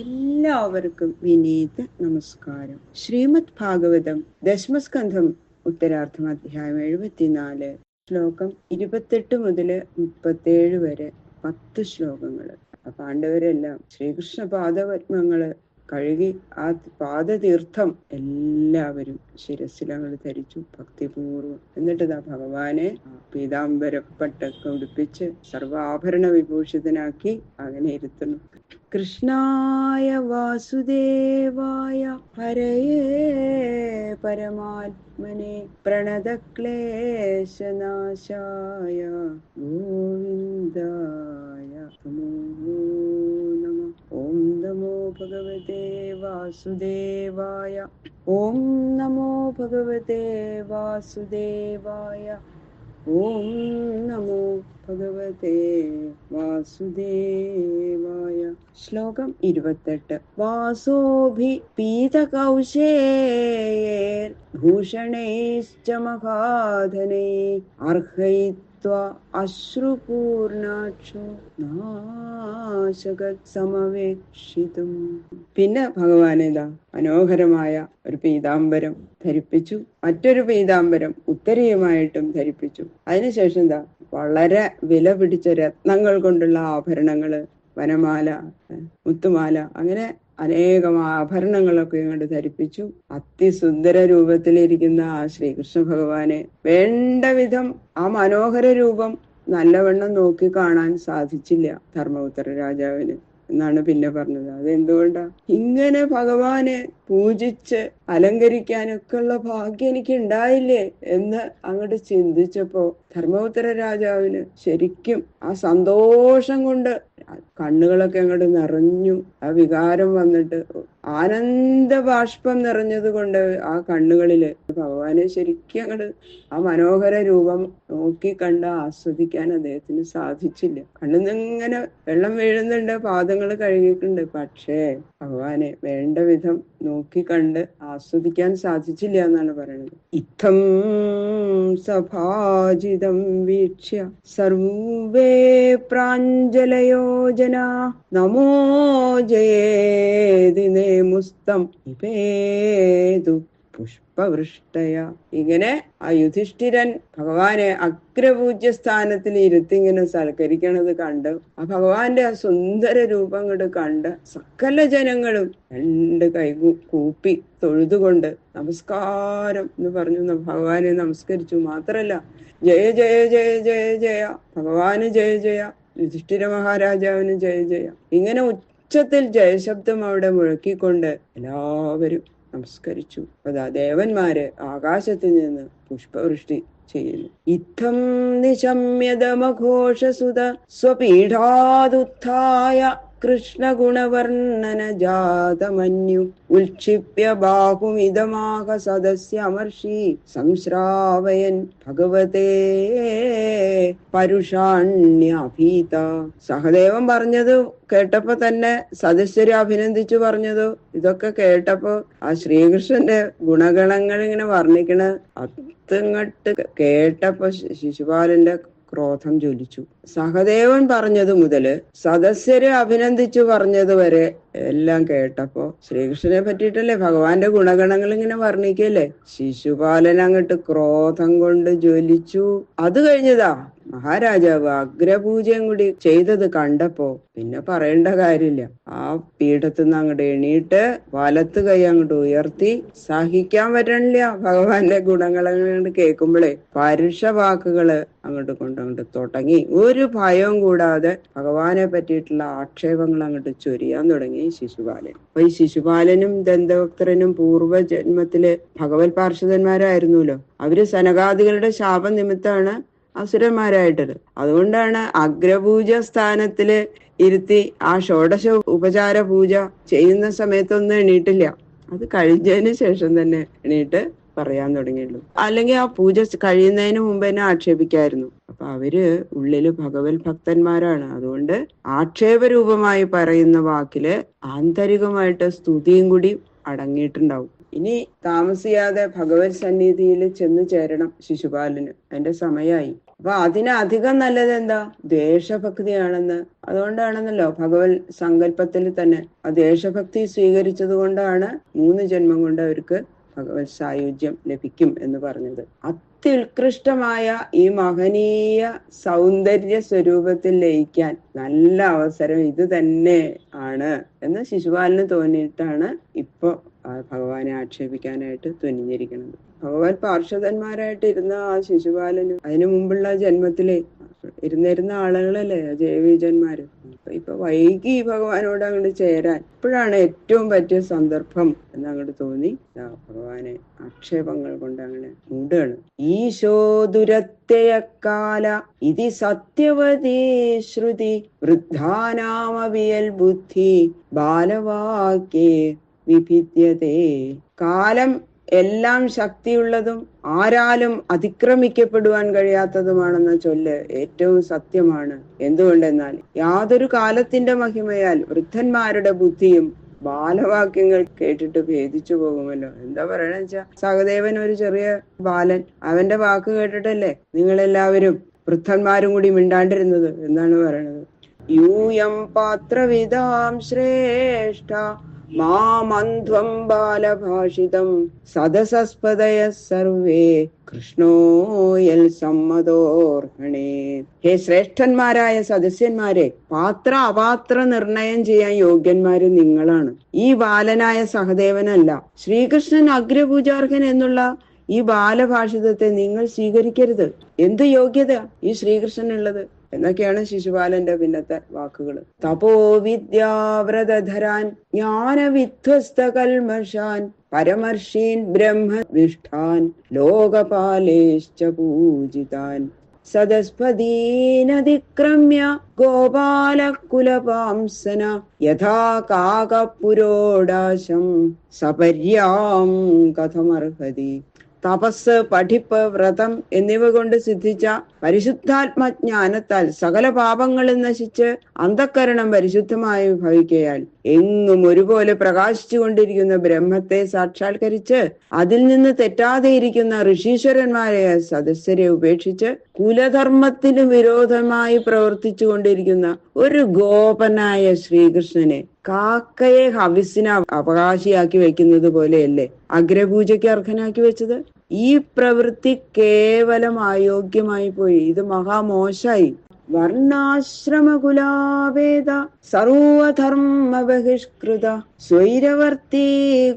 എല്ലാവർക്കും വിനീത നമസ്കാരം. ശ്രീമദ് ഭാഗവതം ദശമസ്കന്ധം ഉത്തരാർത്ഥം അധ്യായം 74 ശ്ലോകം 28 മുതൽ 37 വരെ 10 ശ്ലോകങ്ങള്. പാണ്ഡവരെല്ലാം ശ്രീകൃഷ്ണ പാദപത്മങ്ങള് കഴുകി ആ പാദതീർത്ഥം എല്ലാവരും ശിരസിലങ്ങൾ ധരിച്ചു ഭക്തിപൂർവ്വം. എന്നിട്ട് ഭഗവാനെ പീതാംബരപ്പട്ടൊക്കെ ഉടുപ്പിച്ച് സർവാഭരണ വിഭൂഷിതനാക്കി അങ്ങനെ ഇരുത്തുന്നു. കൃഷ്ണായ വാസുദേവായ ഹരയേ പരമാത്മനെ പ്രണതക്ലേശനാശായ ഗോവിന്ദായ നമോ നമഃ. ഓം നമോ ഭഗവതേ വാസുദേവായ. ഓം നമോ ഭഗവതേ വാസുദേവായ. ഓം നമോ ഭഗവതേ വാസുദേവായ. ശ്ലോകം 28. വാസോഭി പീതകൗശേയൈർ ഭൂഷണൈശ്ച മഹാധനൈ അർഹൈത്വാ അശ്രുപൂർണാക്ഷോ നാശകത് സമവേക്ഷിതും. പിന്നെ ഭഗവാനേതാ മനോഹരമായ ഒരു പീതാംബരം ധരിപ്പിച്ചു, മറ്റൊരു പീതാംബരം ഉത്തരീയമായിട്ടും ധരിപ്പിച്ചു. അതിനുശേഷം എന്താ വളരെ വില പിടിച്ച രത്നങ്ങൾ കൊണ്ടുള്ള ആഭരണങ്ങള്, വനമാല, മുത്തുമാല, അങ്ങനെ അനേകം ആഭരണങ്ങളൊക്കെ ഇങ്ങോട്ട് ധരിപ്പിച്ചു. അതിസുന്ദര രൂപത്തിലിരിക്കുന്ന ആ ശ്രീകൃഷ്ണ ഭഗവാനെ വേണ്ട വിധം ആ മനോഹര രൂപം നല്ലവണ്ണം നോക്കി കാണാൻ സാധിച്ചില്ല ധർമ്മപുത്ര രാജാവിന് എന്നാണ് പിന്നെ പറഞ്ഞത്. അതെന്തുകൊണ്ടാ? ഇങ്ങനെ ഭഗവാനെ പൂജിച്ച് അലങ്കരിക്കാനൊക്കെ ഉള്ള ഭാഗ്യം എനിക്ക് ഉണ്ടായില്ലേ എന്ന് അങ്ങോട്ട് ചിന്തിച്ചപ്പോ ധർമ്മപുത്ര രാജാവിന് ശരിക്കും ആ സന്തോഷം കൊണ്ട് കണ്ണുകളൊക്കെ അങ്ങോട്ട് നിറഞ്ഞു. ആ വികാരം വന്നിട്ട് ആനന്ദ ബാഷ്പം നിറഞ്ഞത് കൊണ്ട് ആ കണ്ണുകളില് ഭഗവാനെ ശരിക്കും അങ്ങോട്ട് ആ മനോഹര രൂപം നോക്കി കണ്ട് ആസ്വദിക്കാൻ അദ്ദേഹത്തിന് സാധിച്ചില്ല. കണ്ണിന്നിങ്ങനെ വെള്ളം വീഴുന്നുണ്ട്, പാദങ്ങൾ കഴുകിയിട്ടുണ്ട്, പക്ഷേ ഭഗവാനെ വേണ്ട വിധം നോക്കി കണ്ട് ആസ്വദിക്കാൻ സാധിച്ചില്ല എന്നാണ് പറയുന്നത്. ഇത്തം സഭാജിതം വീക്ഷ്യ സർവേ പ്രാഞ്ജലയോ ജനാ നമോ ജയേതി നേമുസ്തം നിപേതു പുഷ്പവൃഷ്ടയ. ഇങ്ങനെ ആ യുധിഷ്ഠിരൻ ഭഗവാനെ അഗ്രപൂജ്യ സ്ഥാനത്തിൽ ഇരുത്തി ഇങ്ങനെ സൽക്കരിക്കണത് കണ്ട് ആ ഭഗവാന്റെ ആ സുന്ദര രൂപം കൊണ്ട് കണ്ട് സകല ജനങ്ങളും രണ്ട് കൈ കൂപ്പി തൊഴുതുകൊണ്ട് നമസ്കാരം എന്ന് പറഞ്ഞു ഭഗവാനെ നമസ്കരിച്ചു. മാത്രല്ല ജയ ജയ ജയ ജയ ജയ, ഭഗവാന് ജയ ജയ, യുധിഷ്ഠിര മഹാരാജാവിന് ജയ ജയ, ഇങ്ങനെ ഉച്ചത്തിൽ ജയശബ്ദം അവിടെ മുഴക്കിക്കൊണ്ട് എല്ലാവരും നമസ്കരിച്ചു. അതാ ദേവന്മാര് ആകാശത്തിൽ നിന്ന് പുഷ്പവൃഷ്ടി ചെയ്യുന്നു. ഇത്തം നിശമ്യതമഘോഷസുത സ്വപീഠാദുത്ഥായ കൃഷ്ണഗുണവർണ്ണന ജാതമന്യു ഉൽക്ഷിപ്യ ബാഹുമിതമാഹ സദസ്യമർഷി സംശ്രാവയൻ ഭഗവതേ പരുഷാണ്യഭീത. സഹദേവൻ പറഞ്ഞത് കേട്ടപ്പോ തന്നെ സദസ്യരെ അഭിനന്ദിച്ചു പറഞ്ഞതോ ഇതൊക്കെ കേട്ടപ്പോ ആ ശ്രീകൃഷ്ണന്റെ ഗുണഗണങ്ങൾ ഇങ്ങനെ വർണ്ണിക്കണ അത്തങ്ങട്ട് കേട്ടപ്പോ ശിശുപാലന്റെ ക്രോധം ജ്വലിച്ചു. സഹദേവൻ പറഞ്ഞത് മുതല് സദസ്യരെ അഭിനന്ദിച്ചു പറഞ്ഞത് വരെ എല്ലാം കേട്ടപ്പോ ശ്രീകൃഷ്ണനെ പറ്റിയിട്ടല്ലേ ഭഗവാന്റെ ഗുണഗണങ്ങൾ ഇങ്ങനെ വർണ്ണിക്കല്ലേ. ശിശുപാലൻ അങ്ങോട്ട് ക്രോധം കൊണ്ട് ജ്വലിച്ചു. അത് കഴിഞ്ഞതാ മഹാരാജാവ് അഗ്രപൂജയും കൂടി ചെയ്തത് കണ്ടപ്പോ പിന്നെ പറയേണ്ട കാര്യമില്ല. ആ പീഠത്തിൽ നിന്ന് അങ്ങോട്ട് എണീട്ട് വലത്ത് കൈ അങ്ങോട്ട് ഉയർത്തി, സഹിക്കാൻ പറ്റണില്ല ഭഗവാന്റെ ഗുണങ്ങൾ അങ്ങോട്ട് കേൾക്കുമ്പോഴേ പരുഷ വാക്കുകള് അങ്ങോട്ട് തുടങ്ങി. ഒരു ഭയവും കൂടാതെ ഭഗവാനെ പറ്റിയിട്ടുള്ള ആക്ഷേപങ്ങൾ അങ്ങോട്ട് ചൊരിയാൻ തുടങ്ങി ശിശുപാലൻ. അപ്പൊ ഈ ശിശുപാലനും ദന്തവക്തരനും പൂർവ്വ ജന്മത്തിലെ ഭഗവത് പാർഷദന്മാരായിരുന്നല്ലോ. അവര് സനകാദികളുടെ ശാപം നിമിത്തമാണ് അസുരന്മാരായിട്ടത്. അതുകൊണ്ടാണ് അഗ്രപൂജ സ്ഥാനത്തില് ഇരുത്തി ആ ഷോഡശ ഉപചാര പൂജ ചെയ്യുന്ന സമയത്തൊന്നും എണീട്ടില്ല. അത് കഴിഞ്ഞതിന് ശേഷം തന്നെ എണീട്ട് പറയാൻ തുടങ്ങിയുള്ളൂ. അല്ലെങ്കിൽ ആ പൂജ കഴിയുന്നതിന് മുമ്പ് തന്നെ ആക്ഷേപിക്കായിരുന്നു. അപ്പൊ അവര് ഉള്ളില് ഭഗവത് ഭക്തന്മാരാണ്. അതുകൊണ്ട് ആക്ഷേപരൂപമായി പറയുന്ന വാക്കില് ആന്തരികമായിട്ട് സ്തുതിയും കൂടി അടങ്ങിയിട്ടുണ്ടാവും. ഇനി താമസിയാതെ ഭഗവത് സന്നിധിയിൽ ചെന്നു ചേരണം ശിശുപാലന്. അതിന്റെ സമയമായി. അപ്പൊ അതിനധികം നല്ലത് എന്താ? ദേശഭക്തിയാണെന്ന്. അതുകൊണ്ടാണെന്നല്ലോ ഭഗവത് സങ്കല്പത്തിൽ തന്നെ ആ ദേശഭക്തി സ്വീകരിച്ചത് കൊണ്ടാണ് 3 ജന്മം കൊണ്ട് അവർക്ക് ഭഗവത് സായുജ്യം ലഭിക്കും എന്ന് പറഞ്ഞത്. അത്യുത്കൃഷ്ടമായ ഈ മഹനീയ സൗന്ദര്യ സ്വരൂപത്തിൽ ലയിക്കാൻ നല്ല അവസരം ഇത് തന്നെ ആണ് എന്ന് ശിശുപാലന് തോന്നിയിട്ടാണ് ഇപ്പൊ ഭഗവാനെ ആക്ഷേപിക്കാനായിട്ട് തുനിഞ്ഞിരിക്കുന്നത്. ഭഗവാൻ പാർഷദന്മാരായിട്ട് ഇരുന്ന ആ ശിശുപാലനും അതിനു മുമ്പുള്ള ജന്മത്തിലെ ഇരുന്നിരുന്ന ആളുകളല്ലേ ജയവീജന്മാര്. ഇപ്പൊ വൈകി ഭഗവാനോട് അങ്ങോട്ട് ചേരാൻ ഇപ്പോഴാണ് ഏറ്റവും പറ്റിയ സന്ദർഭം എന്നങ്ങോട്ട് തോന്നി ഭഗവാനെ ആക്ഷേപങ്ങൾ കൊണ്ട് അങ്ങനെ മൂടുകയാണ്. ഈശോ ദുരത്യയക്കാല ഇതി സത്യവതീ ശ്രുതി വൃദ്ധാനാമവിയൽ ബുദ്ധി ബാലവാക്യേ വിഭിദ്യതേ. കാലം എല്ലാം ശക്തിയുള്ളതും ആരാലും അതിക്രമിക്കപ്പെടുവാൻ കഴിയാത്തതുമാണെന്ന ചൊല്ല് ഏറ്റവും സത്യമാണ്. എന്തുകൊണ്ടെന്നാൽ യാതൊരു കാലത്തിന്റെ മഹിമയാൽ വൃദ്ധന്മാരുടെ ബുദ്ധിയും ബാലവാക്യങ്ങൾ കേട്ടിട്ട് ഭേദിച്ചു പോകുമല്ലോ. എന്താ പറയണെന്ന് വെച്ചാ, സഹദേവൻ ഒരു ചെറിയ ബാലൻ, അവന്റെ വാക്ക് കേട്ടിട്ടല്ലേ നിങ്ങളെല്ലാവരും വൃദ്ധന്മാരും കൂടി മിണ്ടാണ്ടിരുന്നത് എന്നാണ് പറയണത്. യൂയം പാത്രവിദാം ശ്രേഷ്ഠ മാമന്ധ്വം ബാലഭാഷിതം സദസസ്പദയ സർവേ കൃഷ്ണോയൽ സമ്മതോർഹണേ. ഹേ ശ്രേഷ്ഠന്മാരായ സദസ്യന്മാരെ, പാത്ര അപാത്ര നിർണയം ചെയ്യാൻ യോഗ്യന്മാര് നിങ്ങളാണ്. ഈ ബാലനായ സഹദേവനല്ല, ശ്രീകൃഷ്ണൻ അഗ്രപൂജാർഹൻ എന്നുള്ള ഈ ബാലഭാഷിതത്തെ നിങ്ങൾ സ്വീകരിക്കരുത്. എന്ത് യോഗ്യത ഈ ശ്രീകൃഷ്ണനുള്ളത് എന്നൊക്കെയാണ് ശിശുപാലന്റെ പിന്നത്തെ വാക്കുകൾ. തപോ വിദ്യാവ്രതധരാൻ ജ്ഞാനവിധ്വസ്ത കൽമഷാൻ പരമർഷീൻ ബ്രഹ്മവിഷ്ഠാൻ ലോകപാലേശ്ച പൂജിതാൻ സദസ്പദീനതിക്രമ്യ ഗോപാലകുലപാംസന യഥാ കാകപുരോടാശം സപര്യാം കഥമർഹതി. തപസ്, പഠിപ്പ്, വ്രതം എന്നിവ കൊണ്ട് സിദ്ധിച്ച പരിശുദ്ധാത്മജ്ഞാനത്താൽ സകല പാപങ്ങളും നശിച്ച് അന്ധക്കരണം പരിശുദ്ധമായി ഭവിക്കയാൽ എങ്ങും ഒരുപോലെ പ്രകാശിച്ചു കൊണ്ടിരിക്കുന്ന ബ്രഹ്മത്തെ സാക്ഷാത്കരിച്ച് അതിൽ നിന്ന് തെറ്റാതെ ഇരിക്കുന്ന ഋഷീശ്വരന്മാരെ സദസ്യരെ ഉപേക്ഷിച്ച് കുലധർമ്മത്തിന് വിരോധമായി പ്രവർത്തിച്ചു കൊണ്ടിരിക്കുന്ന ഒരു ഗോപനായ ശ്രീകൃഷ്ണനെ കാക്കയെ ഹവിസിന് അവകാശിയാക്കി വെക്കുന്നത് പോലെയല്ലേ അഗ്രപൂജയ്ക്ക് അർഹനാക്കി വെച്ചത്? ഈ പ്രവൃത്തി കേവലം അയോഗ്യമായി പോയി. ഇത് മഹാമോശായി. വർണ്ണാശ്രമകുലാവേദ സർവധർമ്മ ബഹിഷ്കൃത സ്വൈരവർത്തി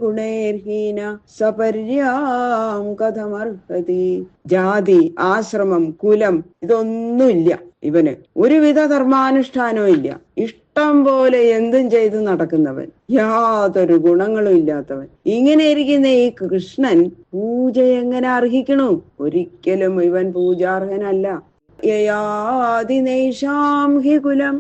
ഗുണൈർഹീന സപര്യാം കഥമർഹതി. ജാതി, ആശ്രമം, കുലം ഇതൊന്നുമില്ല ഇവന്. ഒരുവിധ ധർമാനുഷ്ഠാനവും ഇല്ല. ഇഷ്ടം പോലെ എന്തും ചെയ്ത് നടക്കുന്നവൻ, യാതൊരു ഗുണങ്ങളും ഇല്ലാത്തവൻ. ഇങ്ങനെ ഇരിക്കുന്ന ഈ കൃഷ്ണൻ പൂജ എങ്ങനെ അർഹിക്കണു? ഒരിക്കലും ഇവൻ പൂജാർഹനല്ല. യയാദിനൈഷാം ഹി കുലം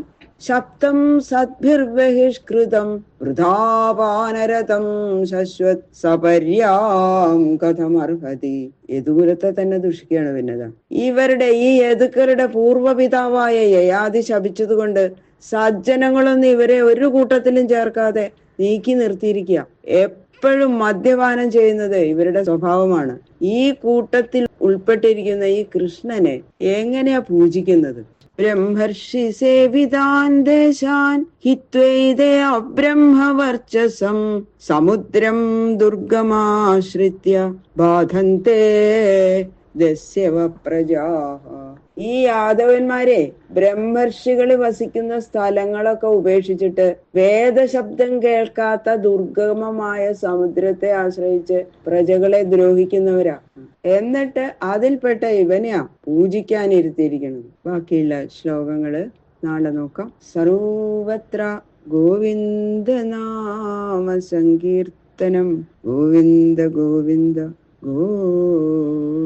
ശബ്ദം സദ്ഭിർബഹിഷ്കൃതം വൃഥാപാനരതം ശശ്വത് സപര്യാം കഥമർഹതി. യദുകുലത്തെ തന്നെ ദുഷിക്കുകയാണ് പിന്നത. ഇവരുടെ ഈ യദുക്കളുടെ പൂർവ്വപിതാവായ യയാതി ശപിച്ചത് കൊണ്ട് സജ്ജനങ്ങളൊന്നും ഇവരെ ഒരു കൂട്ടത്തിലും ചേർക്കാതെ നീക്കി നിർത്തിയിരിക്കുക. എപ്പോഴും മദ്യപാനം ചെയ്യുന്നത് ഇവരുടെ സ്വഭാവമാണ്. ഈ കൂട്ടത്തിൽ ഉൾപ്പെട്ടിരിക്കുന്ന ഈ കൃഷ്ണനെ എങ്ങനെയാ പൂജിക്കുന്നത്? ബ്രഹ്മർഷി സേവിതാൻ ദേശാൻ ഹിത്വൈതേ അബ്രഹ്മവർച്ചസം സമുദ്രം ദുർഗമാശ്രിത്യ ബാധന്തേ ദസ്യവ പ്രജാഃ. ഈ യാദവന്മാരെ ബ്രഹ്മർഷികൾ വസിക്കുന്ന സ്ഥലങ്ങളൊക്കെ ഉപേക്ഷിച്ചിട്ട് വേദശബ്ദം കേൾക്കാത്ത ദുർഗമമായ സമുദ്രത്തെ ആശ്രയിച്ച് പ്രജകളെ ദ്രോഹിക്കുന്നവരാ. എന്നിട്ട് അതിൽപ്പെട്ട ഇവനെയാ പൂജിക്കാനിരുത്തിയിരിക്കുന്നത്. ബാക്കിയുള്ള ശ്ലോകങ്ങള് നാളെ നോക്കാം. സർവത്ര ഗോവിന്ദ നാമ സങ്കീർത്തനം ഗോവിന്ദ ഗോവിന്ദ ഗോവിന്ദ.